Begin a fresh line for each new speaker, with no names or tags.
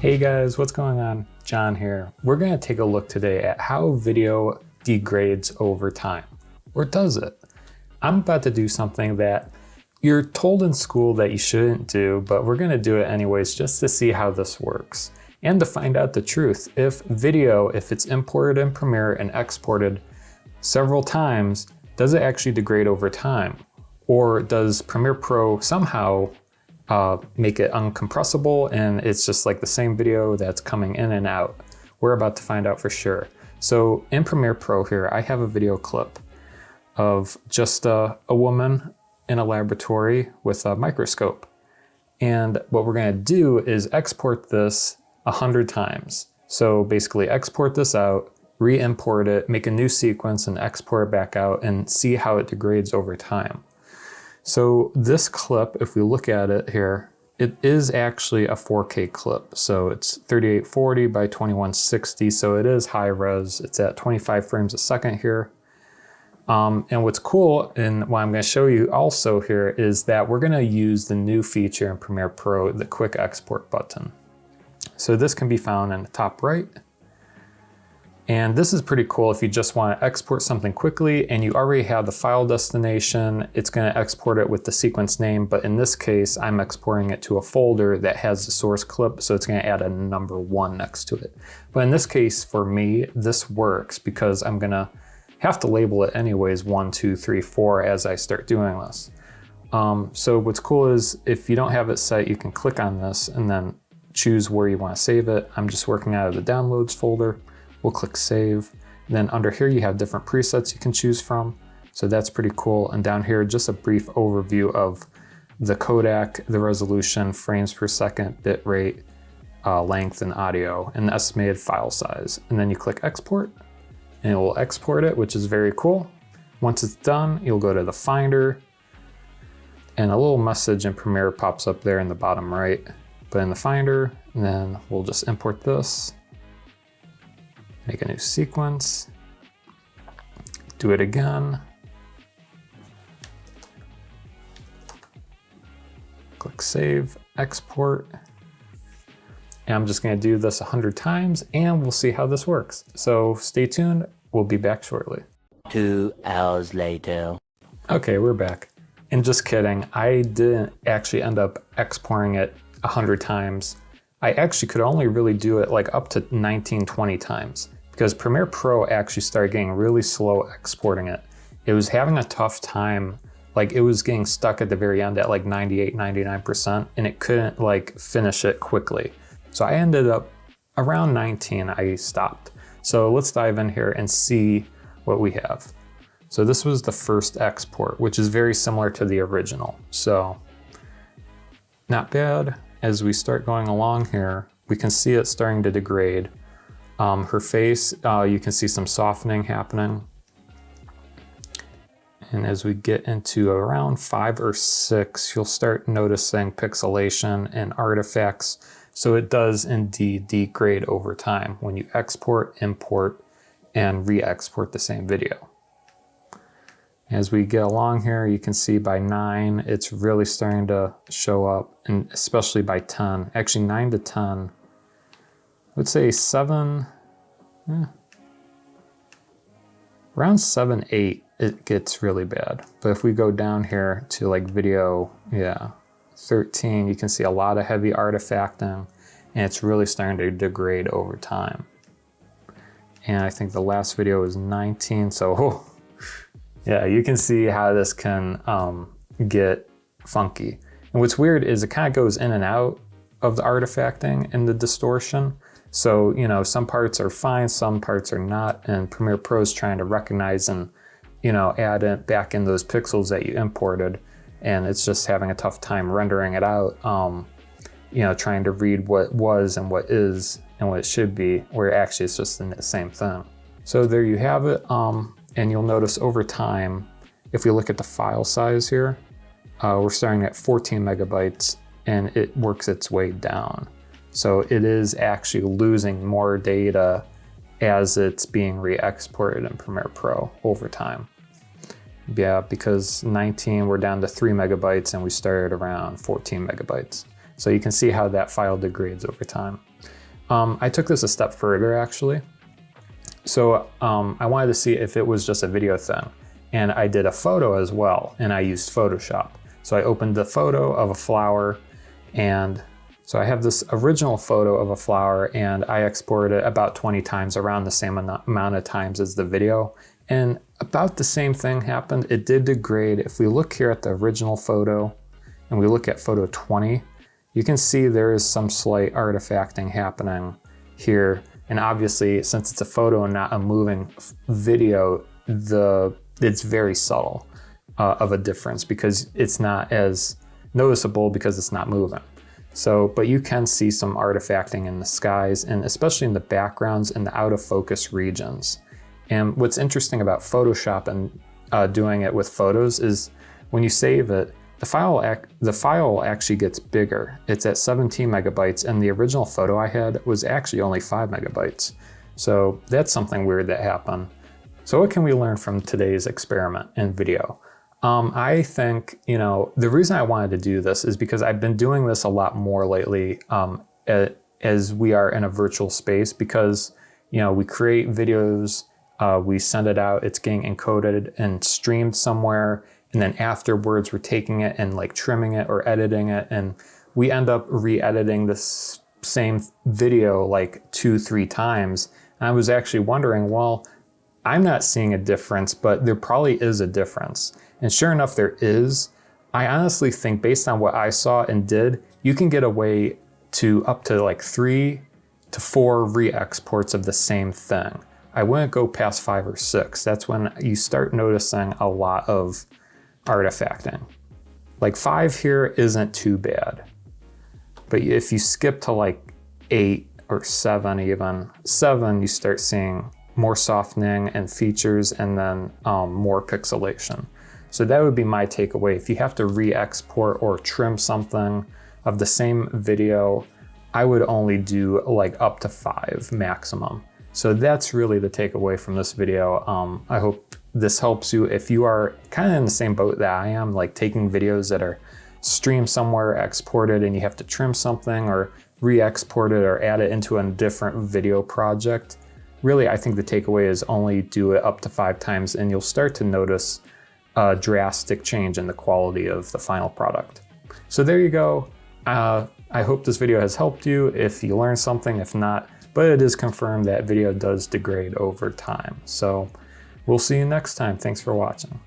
Hey guys, what's going on? John here. We're going to take a look today at how video degrades over time. Or does it? I'm about to do something that you're told in school that you shouldn't do, but we're going to do it anyways just to see how this works. And to find out the truth, if it's imported in Premiere and exported several times, does it actually degrade over time? Or does Premiere Pro somehow make it uncompressible and it's just like the same video that's coming in and out? We're about to find out for sure. So in Premiere Pro here, I have a video clip of just a woman in a laboratory with a microscope. And what we're gonna do is export this 100 times. So basically export this out, re-import it, make a new sequence and export it back out and see how it degrades over time. So this clip, if we look at it here, it is actually a 4K clip. So it's 3840 by 2160. So it is high res. It's at 25 frames a second here. And what's cool, and what I'm going to show you also here, is that we're going to use the new feature in Premiere Pro, the quick export button. So this can be found in the top right. And this is pretty cool if you just want to export something quickly and you already have the file destination. It's going to export it with the sequence name, but in this case, I'm exporting it to a folder that has the source clip, so it's going to add a number 1 next to it. But in this case, for me, this works because I'm going to have to label it anyways 1, 2, 3, 4 as I start doing this. So what's cool is if you don't have it set, you can click on this and then choose where you want to save it. I'm just working out of the downloads folder. We'll click save. Then under here, you have different presets you can choose from. So that's pretty cool. And down here, just a brief overview of the codec, the resolution, frames per second, bit rate, length, and audio, and the estimated file size. And then you click export, and it will export it, which is very cool. Once it's done, you'll go to the Finder, and a little message in Premiere pops up there in the bottom right. But in the Finder, and then we'll just import this. Make a new sequence, do it again, click save, export, and I'm just going to do this 100 times and we'll see how this works. So stay tuned, we'll be back shortly.
2 hours later. Okay,
we're back. And just kidding, I didn't actually end up exporting it 100 times. I actually could only really do it like up to 19, 20 times. Because Premiere Pro actually started getting really slow exporting it. It was having a tough time, like it was getting stuck at the very end at like 98, 99%, and it couldn't like finish it quickly. So I ended up around 19, I stopped. So let's dive in here and see what we have. So this was the first export, which is very similar to the original. So not bad. As we start going along here, we can see it starting to degrade. Her face, you can see some softening happening. And as we get into around 5 or 6, you'll start noticing pixelation and artifacts. So it does indeed degrade over time when you export, import, and re-export the same video. As we get along here, you can see by 9, it's really starting to show up, and especially by 10, actually 9 to 10, I would say 7, around 7, 8, it gets really bad. But if we go down here to like video, 13, you can see a lot of heavy artifacting and it's really starting to degrade over time. And I think the last video was 19, so yeah, you can see how this can get funky. And what's weird is it kind of goes in and out of the artifacting and the distortion. So, you know, some parts are fine, some parts are not, and Premiere Pro is trying to recognize and, you know, add it back in those pixels that you imported, and it's just having a tough time rendering it out, you know, trying to read what was and what is and what it should be, where actually it's just the same thing. So there you have it, and you'll notice over time, if we look at the file size here, we're starting at 14 megabytes, and it works its way down. So it is actually losing more data as it's being re-exported in Premiere Pro over time. Yeah, because 19, we're down to 3 megabytes and we started around 14 megabytes. So you can see how that file degrades over time. I took this a step further actually. So I wanted to see if it was just a video thing. And I did a photo as well, and I used Photoshop. So I opened the photo of a flower, and so I have this original photo of a flower, and I exported it about 20 times, around the same amount of times as the video. And about the same thing happened. It did degrade. If we look here at the original photo, and we look at photo 20, you can see there is some slight artifacting happening here. And obviously, since it's a photo and not a moving video, it's very subtle of a difference because it's not as noticeable because it's not moving. So, but you can see some artifacting in the skies, and especially in the backgrounds and the out of focus regions. And what's interesting about Photoshop and doing it with photos is when you save it, the file actually gets bigger. It's at 17 megabytes, and the original photo I had was actually only 5 megabytes. So that's something weird that happened. So what can we learn from today's experiment in video? I think, the reason I wanted to do this is because I've been doing this a lot more lately as we are in a virtual space, because, we create videos, we send it out, it's getting encoded and streamed somewhere, and then afterwards we're taking it and like trimming it or editing it, and we end up re-editing this same video like 2-3 times. And I was actually wondering, well, I'm not seeing a difference, but there probably is a difference. And sure enough, there is. I honestly think based on what I saw and did, you can get away to up to like 3 to 4 re-exports of the same thing. I wouldn't go past 5 or 6. That's when you start noticing a lot of artifacting. Like 5 here isn't too bad. But if you skip to like 8 or 7 even, 7 you start seeing more softening and features, and then more pixelation. So that would be my takeaway. If you have to re-export or trim something of the same video, I would only do like up to 5 maximum. So that's really the takeaway from this video. I hope this helps you if you are kind of in the same boat that I am, like taking videos that are streamed somewhere, exported, and you have to trim something or re-export it or add it into a different video project. Really, I think the takeaway is only do it up to 5 times, and you'll start to notice a drastic change in the quality of the final product. So there you go. I hope this video has helped you. If you learned something, if not, but it is confirmed that video does degrade over time. So we'll see you next time. Thanks for watching.